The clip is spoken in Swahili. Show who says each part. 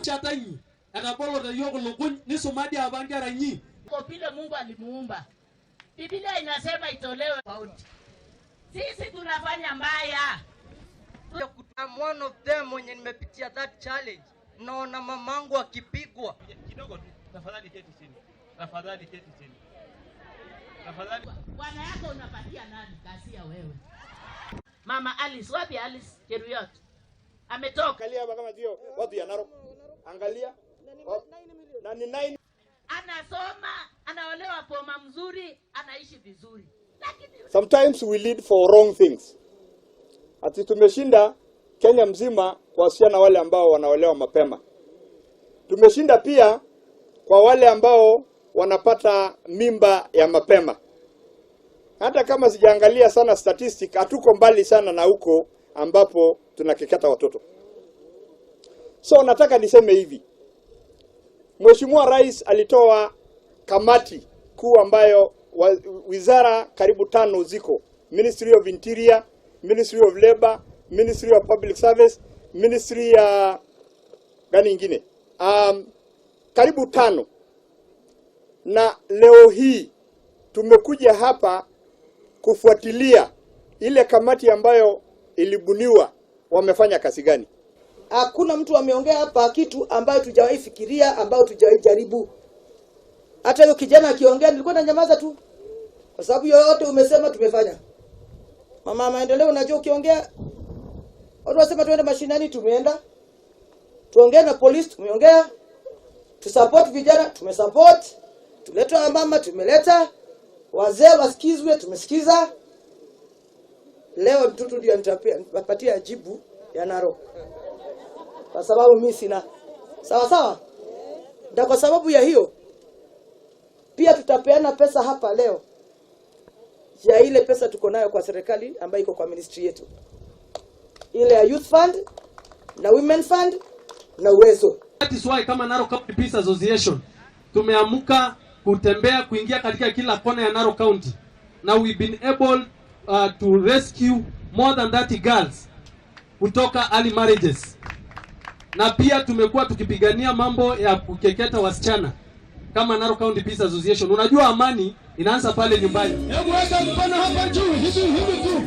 Speaker 1: Chatanyi anapolo na yoko lokun ni somadi abangara nyi
Speaker 2: kwa vile Mungu alimuumba. Biblia inasema itolewe kaunti. Sisi tunafanya mbaya.
Speaker 3: I'm one of them mwenye nimepitia that challenge. Naona mamangu akipigwa.
Speaker 4: Kidogo tu. Tafadhali keti chini. Tafadhali keti chini. Tafadhali.
Speaker 2: Bwana yako unapatia nani kazi ya wewe? Mama Alice, wapi Alice Cheruiyot? Ametoka.
Speaker 5: Angalia kama ndio watu ya Narok. Angalia. Na ni 9.
Speaker 2: Anasoma, anaolewa poma mzuri, anaishi vizuri. Lakini
Speaker 5: sometimes we lead for wrong things. Ati tumeshinda Kenya mzima kwa wasichana wale ambao wanaolewa mapema. Tumeshinda pia kwa wale ambao wanapata mimba ya mapema. Hata kama sijaangalia sana statistic, hatuko mbali sana na huko ambapo tunakeketa watoto. So nataka niseme hivi. Mheshimiwa Rais alitoa kamati kuu ambayo wizara karibu 5 ziko. Ministry of Interior, Ministry of Labor, Ministry of Public Service, Ministry ya gani ingine. Karibu 5. Na leo hii tumekuja hapa kufuatilia ile kamati ambayo ilibuniwa wamefanya kazi gani.
Speaker 6: Hakuna mtu ameongea hapa kitu ambayo tujawahi fikiria, ambayo tujawahi jaribu. Hata hiyo kijana akiongea nilikuwa na nyamaza tu. Kwa sababu yote umesema tumefanya. Mama maendeleo, unajua ukiongea watu wasema tuende mashinani, tumeenda. Tuongee na police, tumeongea. Tusupport vijana, tumesupport. Tuleta mama, tumeleta. Wazee wasikizwe, tumesikiza. Leo mtoto ndio nitapatia jibu ya Narok. Kwa sababu mimi sina. Sawa sawa? Na kwa sababu ya hiyo pia tutapeana pesa hapa leo. Ya ile pesa tuko nayo kwa serikali ambayo iko kwa ministry yetu. Ile ya youth fund na women fund na uwezo.
Speaker 1: That is why kama Narok County Peace Association tumeamuka kutembea kuingia katika kila kona ya Narok County. Now we've been able to rescue more than 30 girls kutoka early marriages. Na pia tumekuwa tukipigania mambo ya kukeketa wasichana kama Narok County Peace Association. Unajua amani inaanza pale nyumbani. Hebu weka mkono hapa juu, hivi tu.